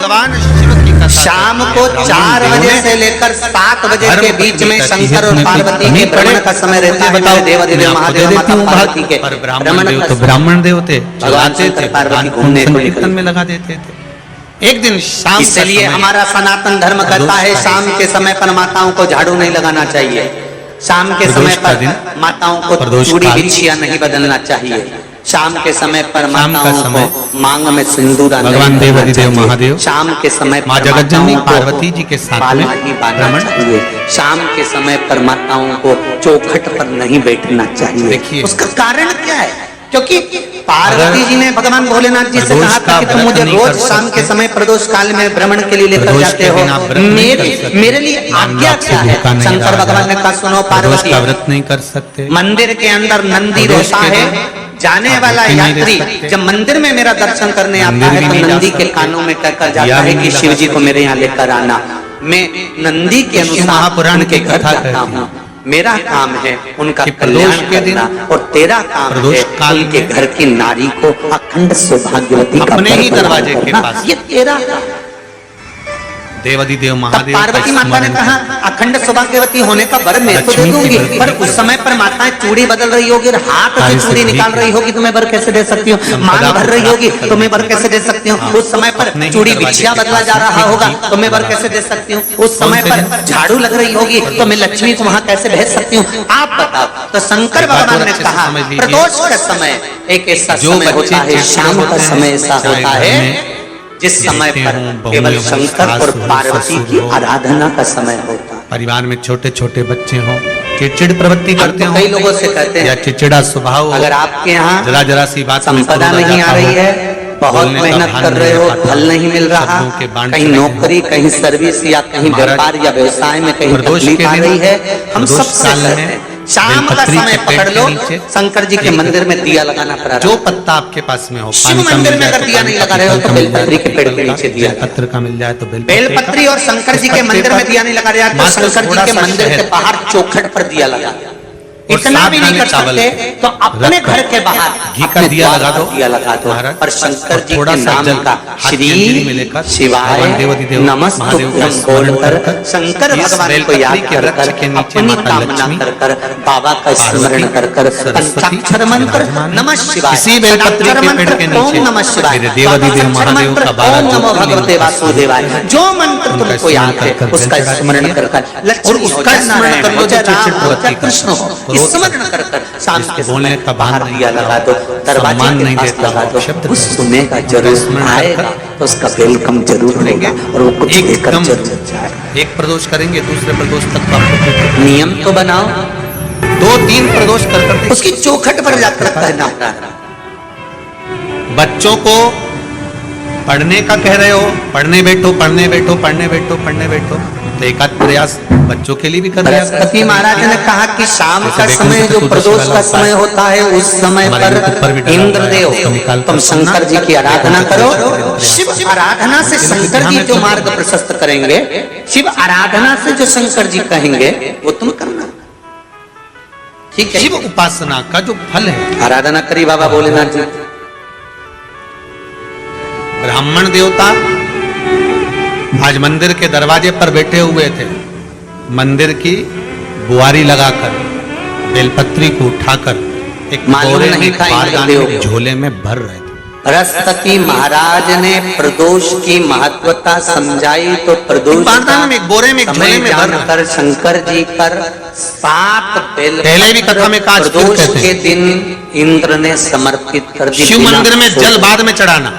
भगवान शिव की कथा शाम को 4 बजे से लेकर 7 बजे के बीच में शंकर और पार्वती के भ्रमण का समय रहता है। देवादिदेव महादेव माता पार्वती के ब्राह्मण देव थे, भगवान शंकर पार्वती घूमने को कीर्तन में लगा देते थे। एक दिन शाम, इसलिए हमारा सनातन धर्म कहता है शाम के समय पर माताओं को झाड़ू नहीं लगाना चाहिए, शाम के समय पर माताओं को चूड़ी बिछिया नहीं बदलना चाहिए, शाम के समय पर माताओं को मांग में सिंदूर भगवान देवादिदेव महादेव शाम के समय माँ जगतजननी पार्वती जी के साथ में भ्रमण चाहिए, शाम के समय पर माताओं को चौखट पर नहीं बैठना चाहिए। देखिए उसका कारण क्या है? क्योंकि पार्वती जी ने भगवान भोलेनाथ जी से कहा था कि तुम मुझे रोज शाम के समय प्रदोष काल में भ्रमण के लिए लेकर जाते हो, मेरे लिए आज्ञा क्या है? शंकर भगवान ने कहा सुनो पार्वती, व्रत नहीं कर सकते। मंदिर के अंदर नंदी रहता है, जाने वाला यात्री जब मंदिर में मेरा दर्शन करने आता है तो नंदी के कानों में कहकर जाता है कि शिव जी को मेरे यहाँ लेकर आना। मैं नंदी के अनुसार पुराण के घर जाता हूँ, मेरा काम है उनका कल्याण करना और तेरा काम है उनके घर की नारी को अखंड सौभाग्यवती अपने ही दरवाजे के पास। ये तेरा देवादिदेव महादेव पार्वती माता ने कहा अखंड सौभाग्यवती होने का वर मैं तो दे दूंगी, पर उस समय पर माताएं चूड़ी बदल रही होगी, हाथ से चूड़ी निकाल रही होगी तो मैं वर कैसे दे सकती हूँ? मांग भर रही होगी तो मैं वर कैसे दे सकती हूँ? उस समय पर चूड़ी बिछिया बदला जा रहा होगा तो मैं वर कैसे दे सकती हूँ? उस समय पर झाड़ू लग रही होगी तो मैं लक्ष्मी को वहां कैसे भेज सकती हूँ? आप बताओ। तो शंकर भगवान ने कहा प्रदोष का समय एक ऐसा समय होता है, शाम का समय ऐसा होता है जिस समय पर केवल शंकर और पार्वती की आराधना का समय होता है। परिवार में छोटे छोटे बच्चे हों, चिड़चिड़ प्रवृत्ति करते हो, कई लोगों से कहते हैं या चिड़चिड़ा स्वभाव हो, अगर आपके यहाँ जरा सी बात संपदा नहीं आ रही है, बहुत मेहनत कर रहे हो, फल नहीं मिल रहा, कहीं नौकरी, कहीं सर्विस या कहीं व्यापार या व्यवसाय में कहीं तकलीफ आ रही है, हम सबसे कहते हैं शाम का समय पकड़ लो, शंकर जी के मंदिर में दिया लगाना पड़ा। जो पत्ता आपके पास में हो, शिव मंदिर में अगर दिया नहीं लगा रहे हो तो बेलपत्री के पेड़ के नीचे दिया पत्र का मिल जाए तो बेलपत्री, और शंकर जी के मंदिर में दिया नहीं लगा रहा तो शंकर जी के मंदिर के बाहर चौखट पर दिया लगा। इतना भी नहीं कर सकते तो अपने घर के बाहर घी का दिया लगा दो, और शंकर जी के नाम का श्री शिवाय नमस्तुभ्यं बोलकर शंकर भगवान को याद कर अपनी कामना कर बाबा का स्मरण कर पंचाक्षर मंत्र नमः शिवाय, इसी बेलपत्री के पेड़ के नीचे ओम नमः शिवाय, देवादिदेव महादेव का बारह ओम नमो भगवते वासुदेवाय, जो मंत्र तुमको याद है उसका स्मरण कर और उसका स्मरण कर लो, चाहे कृष्ण हो स्मरण कर शाम के बोलने का बाहर दिया लगा दो, दरवाजे के पास लगा दो, उस सुनेगा जरूर, आएगा तो उसका वेलकम जरूर होगा और वो कुछ लेकर जरूर जाएगा। एक प्रदोष करेंगे दूसरे प्रदोष तक आपको नियम तो बनाओ, 2-3 प्रदोष कर उसकी चौखट पर जाकर कहना। बच्चों को पढ़ने का कह रहे हो, पढ़ने बैठो पढ़ने बैठो पढ़ने बैठो पढ़ने बैठो, तो एक आध प्रयास बच्चों के लिए भी कर रहे हैं। बृहस्पति महाराज ने कहा कि शाम का समय जो प्रदोष का समय होता है उस समय पर इंद्रदेव तुम शंकर जी की आराधना करो। शिव आराधना से शंकर जी जो मार्ग प्रशस्त करेंगे, शिव आराधना से जो शंकर जी कहेंगे वो तुम करना, ठीक है? शिव उपासना का जो फल है, आराधना करी बाबा भोलेनाथ जी। ब्राह्मण देवता आज मंदिर के दरवाजे पर बैठे हुए थे, मंदिर की बुआरी लगाकर बेलपत्री को उठाकर एक बोरे में बारदाने झोले में भर रहे थे। बृहस्पति महाराज ने प्रदोष की महत्वता समझाई तो प्रदोष में एक बोरे में झोले में भर कर शंकर जी पर 7 पहले भी कथा में काज प्रदोष के दिन इंद्र ने समर्पित कर दी। शिव मंदिर में जल बाद में चढ़ाना,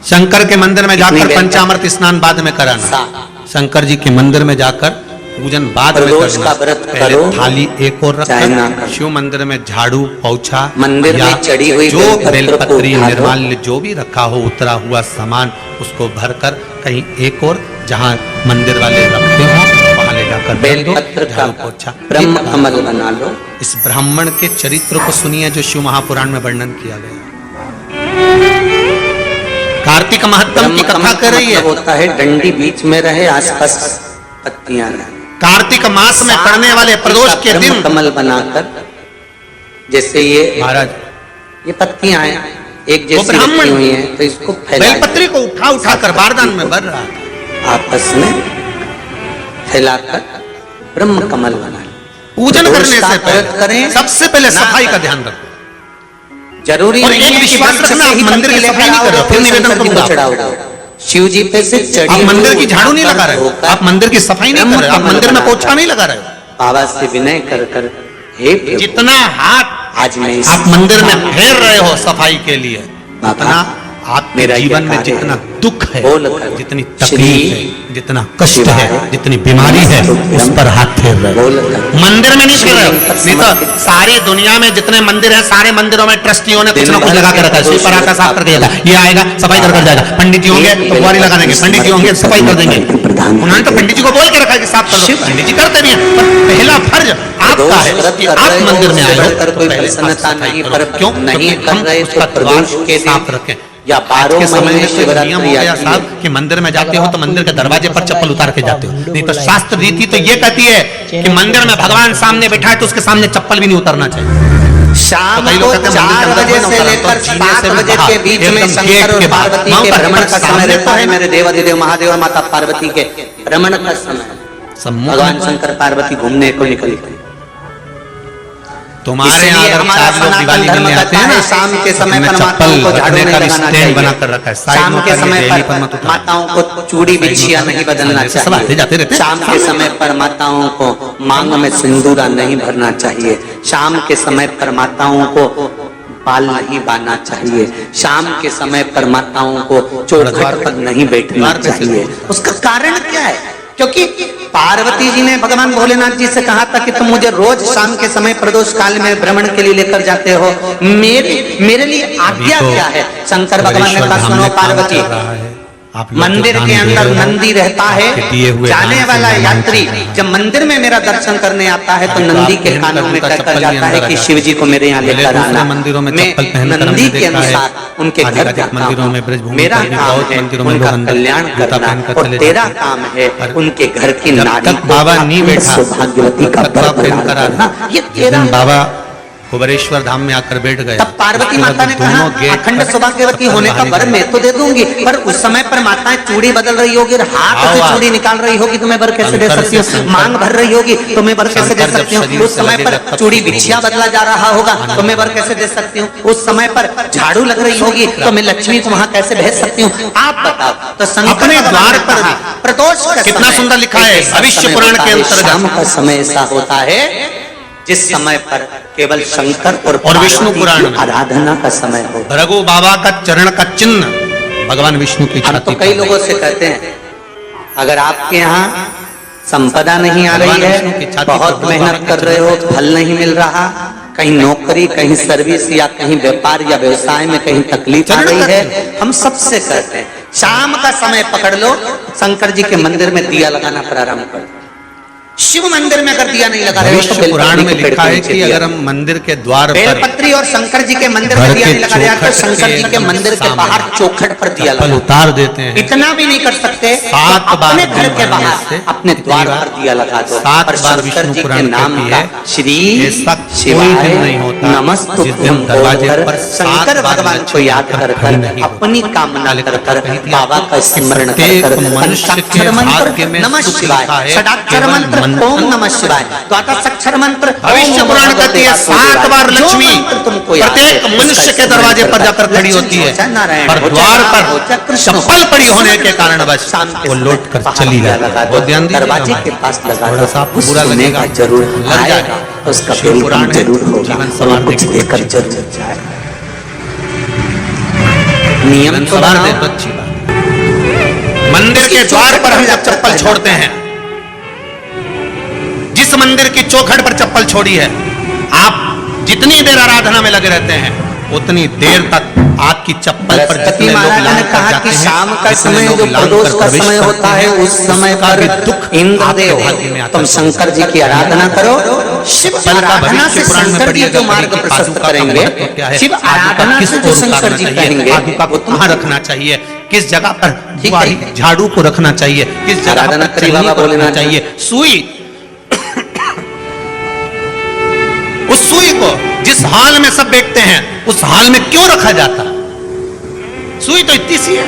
शंकर के मंदिर में जाकर पंचामृत स्नान बाद में कराना, शंकर जी के मंदिर में जाकर पूजन बाद में करना, पहले थाली एक और रखना, शिव मंदिर में झाड़ू पोछा मंदिर में चढ़ी हुई जो बेलपत्री निर्माल्य जो भी रखा हो उतरा हुआ सामान उसको भरकर कहीं एक और जहाँ मंदिर वाले रखते हो वहां ले जाकर बेलपत्र का पोछा ब्रह्म कमल बना लो। इस ब्राह्मण के चरित्र को सुनिए जो शिव महापुराण में वर्णन किया गया। कार्तिक महत्तम की कथा कर रही है, होता है डंडी बीच में रहे, आसपास पत्तियां रहे। कार्तिक मास में पड़ने वाले प्रदोष के दिन कमल बनाकर, जैसे ये महाराज ये पत्तियां हैं, एक जैसी ब्राह्मण रखी हुई है, तो इसको फैला बेलपत्री को उठा कर बारदान में भर रहा था। आपस में फैलाकर ब्रह्म कमल बना लो। पूजन करने से व्रत पहले करें, सबसे पहले ना सफाई का करें। ध्यान रखो। जरूरी और नहीं एक है कि विश्वास वृक्ष रखना, से ही आप मंदिर की पत्ती सफाई नहीं लेकर कर रहे हो, आओ, फिर फिर निवेदन शंकर जी करूंगा। को चढ़ाओ दो। शिव जी पे से चढ़ी आप मंदिर की हुई झाड़ू नहीं लगा रहे हो, होकर आप मंदिर की सफाई नहीं कर रहे हो, आप ब्रह्म मंदिर में कमल पोछा नहीं लगा रहे हो। बाबा से विनय कर कर, हे प्रभु, जितना हाथ आज मैं इस आप मंदिर में फेर रहे हो सफाई के लिए, बाबा, उतना आपके मेरा जीवन ये में कार्य जितना है, दुख है, बोलकर जितनी श्री तकलीफ है, जितना कष्ट शिवाय है, जितनी बीमारी है, उस पर हाथ फेर रहे हो। बोलकर मंदिर में नहीं फेर रहे हो। शिवलिंग पर नहीं तो समर्पित सारी दुनिया में जितने मंदिर हैं, सारे मंदिरों में ट्रस्टियों ने कुछ ना कुछ लगा के रखा है। श्री पराठा साफ करके जाएगा, ये आएगा सफाई कर जाएगा, पंडित जी होंगे तो बुआरी लगा देंगे, पंडित जी होंगे सफाई कर देंगे। उन्होंने तो पंडित जी को बोल के रखा है कि साफ कर दो, पंडित जी करते नहीं है। पर पहला फर्ज आपका है कि आप मंदिर में आए हो तो पहले प्रसन्नता सफाई नहीं, करो। पर क्यों? नहीं क्योंकि कर हम रहे उसका तो द्वार प्रदोष के साफ दिन रखें। या आज के 12 समय में महीने तो एक नियम हो गया शिवरात्रि साहब कि मंदिर में जाते हो तो मंदिर के दरवाजे पर चप्पल उतार के जाते हो। नहीं तो शास्त्र रीति तो ये कहती है कि मंदिर में भगवान सामने बैठा है तो उसके सामने चप्पल भी नहीं उतारना चाहिए। शाम तो कई को लोग कहते हैं मंदिर 4 के अंदर बजे नहीं से उतारा, लेकर तो जीने 7 से भी बजे बाहर, के बीच में एकदम शंकर गेट और के बाहर। पार्वती वहाँ के पर भ्रमण का सामने समय रहता तो है। है। मेरे देवाधिदेव महादेव और माता पार्वती के भ्रमण का समय, सम्मुख भगवान शंकर पार्वती घूमने को निकले थे। तुम्हारे यहाँ इसलिए अगर हमारा 4 लोग सनातन दिवाली धर्म मिलने आते कहता हैं है ना, शाम के समय तो पर चप्पल माताओं को झाड़ू रखने नहीं का लगाना स्टैंड चाहिए। बना कर रखा है। साइड शाम में के उतारिए, समय डेली पर पर मत उतारिए। माताओं को चूड़ी बिछिया नहीं बदलना सब आते जाते रहते चाहिए। हैं। शाम के समय पर माताओं को मांग में सिंदूरा नहीं भरना चाहिए। शाम के समय पर माताओं को बाल नहीं बांधना चाहिए। शाम के समय पर माताओं को चौखट पर नहीं बैठना चाहिए। उसका कारण क्या है? क्योंकि पार्वती जी ने भगवान भोलेनाथ जी से कहा था कि तुम मुझे रोज शाम के समय प्रदोष काल में भ्रमण के लिए लेकर जाते हो, मेरे लिए आज्ञा क्या है? शंकर भगवान ने कहा सुनो पार्वती, मंदिर के अंदर नंदी रहता है। जाने वाला यात्री जब मंदिर में मेरा दर्शन करने आता है तो नंदी के कानों में कहकर जाता है कि शिव जी को मेरे यहाँ लेकर आना। मंदिरों में मैं चप्पल पहनकर नंदी हमने के देखा है। अनुसार उनके घर आधिकारिक जाता मंदिरों में हूँ। ब्रजभूमि मेरा पर भी काम बहुत है मंदिरों में उनका लोग अंदर कल्याण जूता करना पहनकर और चले तेरा जाते हैं। काम है पर उनके घर की जब नारी तक को बाबा नहीं बैठा, सौभाग्यवती का तब तक वर आप प्रदान इनका करना, ये जिस तेरा दिन बाबा कुबेरेश्वर धाम में आकर बैठ गए, तब पार्वती उसके बाद माता ने कहा दोनों गेट अखंड पर सौभाग्यवती होने का वर मैं तो दे दूंगी, पर उस समय पर माताएं चूड़ी बदल रही होगी, हाथ से आवाज। चूड़ी निकाल रही होगी, तो मैं वर कैसे दे शंकर सकती हूँ? से शंकर। मांग भर रही होगी तो मैं वर कैसे दे शंकर जब सकती हूँ? शरीर उस से समय लगेगा पर तब चूड़ी शुरू बिछिया होगा। बदला जा रहा होगा तो मैं वर कैसे दे सकती हूँ? उस समय पर झाड़ू लग रही होगी तो मैं लक्ष्मी को वहां कैसे भेज सकती हूँ? आप बताओ। तो शंकर अपने भगवान द्वार ने पर कहा, प्रदोष का कितना समय सुंदर लिखा है, एक ऐसा भविष्य समय पुराण होता के है, अंतर्गत। शाम का समय ऐसा होता है जिस समय पर केवल शंकर और विष्णु पार्वती पुराण की में आराधना का समय हो। भृगु बाबा का चरण का चिन्ह भगवान विष्णु की हम छाती तो कई पर लोगों से कहते हैं अगर आपके यहाँ संपदा नहीं आ रही भगवान विष्णु की है, छाती बहुत पर मेहनत बाबा कर के रहे हो, चरण फल नहीं मिल रहा, कहीं नौकरी, कहीं सर्विस या कहीं व्यापार या व्यवसाय में कहीं तकलीफ आ रही है, हम सबसे कहते हैं शाम का समय पकड़ लो, शंकर जी के मंदिर में दिया लगाना प्रारंभ कर दो। शिव मंदिर में अगर दिया नहीं लगा रहे हो तो भविष्य पुराण में बेलपत्री के लिखा पेड़ है के कि नीचे अगर दिया। हम मंदिर के द्वार पर बेलपत्री और शंकर जी के मंदिर में घर दिया के नहीं लगा रहे तो चौखट शंकर जी के एकदम मंदिर के सामने बाहर चौखट पर दिया चप्पल लगा। उतार देते हैं। इतना भी नहीं कर सकते तो 7 बार अपने घर के दिन बाहर भरने से अपने द्वार पर दिया लगा दो 7 और बार शंकर विष्णु जी के पुराण नाम कहती का है, श्री ऐसा कोई शिवाय दिन नहीं होता जिस दिन नमस्तुभ्यं दरवाजे बोलकर पर 7 शंकर बार भगवान को लक्ष्मी याद का कर खड़ी नहीं होती। अपनी कामना कर कही थी बाबा का स्मरण प्रत्येक कर मनुष्य के पंचाक्षर मंत्र भाग्य में नमः सुख शिवाय, लिखा है, षडाक्षर केवल मंत्र मंत्र ओम नमः शिवाय, द्वादशाक्षर मंत्र ओम भविष्य नमो पुराण भगवते कहती है वासुदेवाय। 7 बार जो लक्ष्मी मंत्र तुमको याद है, प्रत्येक मनुष्य उसका के दरवाजे स्मरण पर करता जाकर खड़ी लक्ष्मी होती हो है, चाहे नारायण पर हो, द्वार चाहे राम हो, चाहे पर कृष्ण हो, चप्पल पड़ी होने समझ के लो, कारणवश शाम के वो समय लौट कर बाहर चली दिया जाती लगा है। दो, बहुत ध्यान दीजिएगा दरवाजे हमारे। के पास लगा थोड़ा दो, सा आपको उस बुरा सुनने लगेगा, का जरूर लग आएगा, जाएगा। उसका शिव वेलकम पुराण है, जरूर होगा जीवन और सवार कुछ देकर देकर बच्ची। जरूर जाएगा। नियम जीवन तो सवार बनाओ। दे तो अच्छी बात है। मंदिर के द्वार पर हम जब चप्पल छोड़ते हैं, जिस मंदिर की चौखट पर चप्पल छोड़ी है, आप जितनी देर आराधना में लगे रहते हैं उतनी देर तक आपकी चप्पल पर बृहस्पति जितने लोग महाराज ने लांग कर कहा जाते कि हैं, शाम का जितने समय लोग जो लांग प्रदोष कर का प्रवेश समय करते होता है हैं, उस समय उसका पर भी दुख इंद्रदेव आपके भाग्य में आता तुम है। शंकर जी की आराधना करो। शिव चप्पल का आराधना से भविष्य पुराण में शंकर जी पढ़िएगा, जो मार्ग पढ़िए, प्रशस्त पादुका का करेंगे, महत्व क्या है, शिव पादुका आराधना किस से ओर जो शंकर उतारना जी चाहिए, कहेंगे पादुका को कहाँ रखना चाहिए, किस जगह पर ठीक बुआरी, है। झाड़ू को रखना चाहिए, किस जगह आराधना पर करिए चन्नी बाबा को रखना भोलेनाथ जी। चाहिए, सुई, उस सुई को जिस हाल में सब बैठते हैं उस हाल में क्यों रखा जाता है? सुई तो इतनी सी है,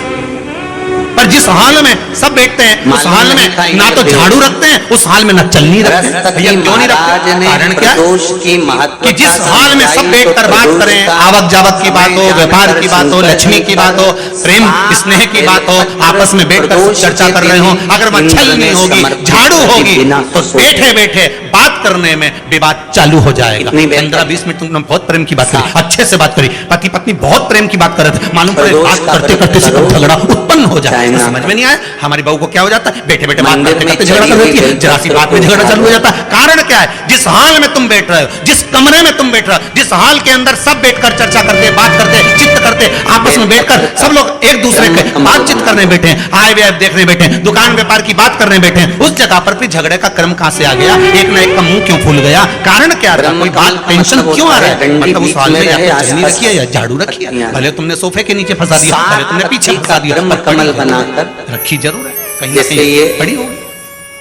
पर जिस हाल में सब बैठते हैं उस हाल में ना तो झाड़ू रखते हैं, उस हाल में ना चलनी रखते हैं। भैया क्यों नहीं रखते? कारण क्या है कि जिस हाल में सब बैठकर बात करें, आवक जावक की बात हो, व्यापार की बात हो, लक्ष्मी की बात हो, प्रेम स्नेह की बात हो, आपस में बैठकर चर्चा कर रहे हो, अगर वह छलनी होगी, झाड़ू होगी, तो बैठे बैठे बात करने में विवाद चालू हो जाएगा। 15-20 मिनट तुमने बहुत प्रेम की बात करी, अच्छे से बात करी, पति पत्नी बहुत प्रेम की बात कर रहे थे, मालूम पड़े बात करते करते से झगड़ा उत्पन्न हो जाए, समझ में नहीं आया। हमारी बहू को क्या हो जाता है, बैठे बैठे बात करते करते झगड़ा कर देती है, जरा सी बात में झगड़ा चालू हो जाता है। कारण क्या है? जिस हाल में तुम बैठ रहे हो, जिस कमरे में तुम बैठ रहे हो, जिस हाल के अंदर सब बैठकर चर्चा करते, बात करते, चित्त करते, आपस में बैठकर सब लोग एक दूसरे के बातचीत करने बैठे हैं, आय व्यय देखने बैठे हैं, दुकान व्यापार की बात करने बैठे हैं, उस जगह पर फिर झगड़े का क्रम कहां से आ गया? एक ना एक का मुंह क्यों फूल गया? कारण क्या था? कोई बात टेंशन क्यों आ रहा है? मतलब उस हाल में या तो चलनी रखी है या झाड़ू रखी है, भले तुमने सोफे के नीचे फंसा दिया, भले तुमने पीछे फंसा दिया, पर कमल बनाकर रखी जरूर है, कहीं ना कहीं ये पड़ी होगी।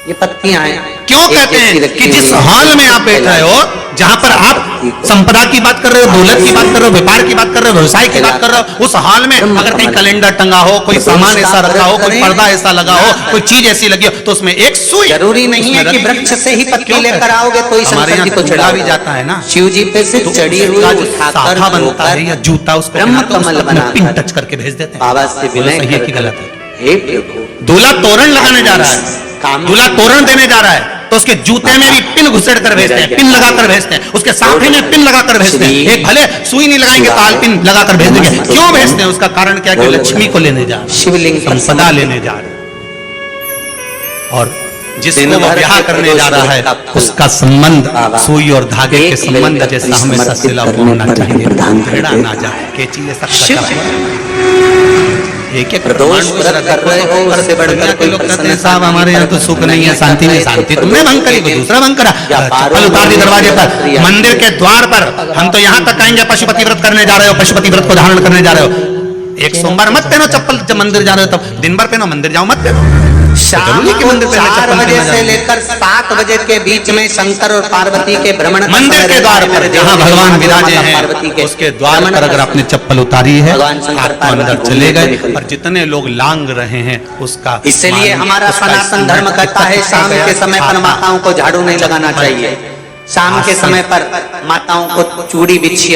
ये पत्तियां हैं। क्यों कहते हैं कि जिस हाल में आप बैठ रहे हो, जहां पर आप संपदा की बात कर रहे हो, दौलत की बात कर रहे हो, व्यापार की बात कर रहे हो, व्यवसाय की बात कर रहे हो, उस हाल में अगर कहीं कैलेंडर टंगा हो, कोई सामान ऐसा रखा हो, कोई पर्दा ऐसा लगा हो, कोई चीज ऐसी लगी हो, तो उसमें एक सुई, जरूरी नहीं है कि वृक्ष से ही पत्ती लेकर आओगे तो हमारे यहाँ तो चढ़ा भी जाता है ना, शिव जी पे से चढ़ी हुई जो शाखा बनता है या जूता उसको कमल बना पिन टच करके भेज देते हैं। बाबा से विनय सही है कि गलत है? हे प्रभु, दूल्हा तोरण लगाने जा रहा है, दूल्हा तोरण देने जा रहा है, तो उसके जूते में भी पिन घुसेड़ कर भेजते हैं, पिन लगाकर भेजते हैं, उसके साफे में पिन लगाकर भेजते हैं। एक भले सुई नहीं लगाएंगे तो आल पिन लगाकर भेज देंगे। क्यों भेजते हैं? उसका कारण क्या है कि लक्ष्मी को लेने जा रहे हैं, शिवलिंग संपदा लेने जा रहे हैं, और जिसको वो ब्याह करने जा रहा है उसका संबंध सुई और धागे के संबंध जैसा हमेशा सिला होना चाहिए, टेढ़ा ना जाए। केची ऐसा एक प्रदोष व्रत कर रहे हो, उससे बढ़कर के लोग कहते हैं साहब हमारे यहाँ तो सुख नहीं है, शांति नहीं। शांति तुमने भंग करी, कोई दूसरा भंग करा। चप्पल उतार दी दरवाजे पर, मंदिर के द्वार पर। हम तो यहाँ तक कहेंगे पशुपति व्रत करने जा रहे हो, पशुपति व्रत को धारण करने जा रहे हो, एक सोमवार मत पहनो चप्पल, जब मंदिर जा रहे हो तब दिन भर पहनो, मंदिर जाओ मत पहनो। शाम को 4 बजे से लेकर 7 बजे के बीच में शंकर और पार्वती के भ्रमण मंदिर के द्वार पर जहाँ भगवान विराजे हैं उसके द्वार पर अगर आपने चप्पल उतारी है, आप तो अंदर चले गए। और जितने लोग लांग रहे हैं उसका, इसलिए हमारा सनातन धर्म कहता है शाम के समय पर माताओं को झाड़ू नहीं लगाना चाहिए, शाम के समय पर माताओं को चूड़ी बिछी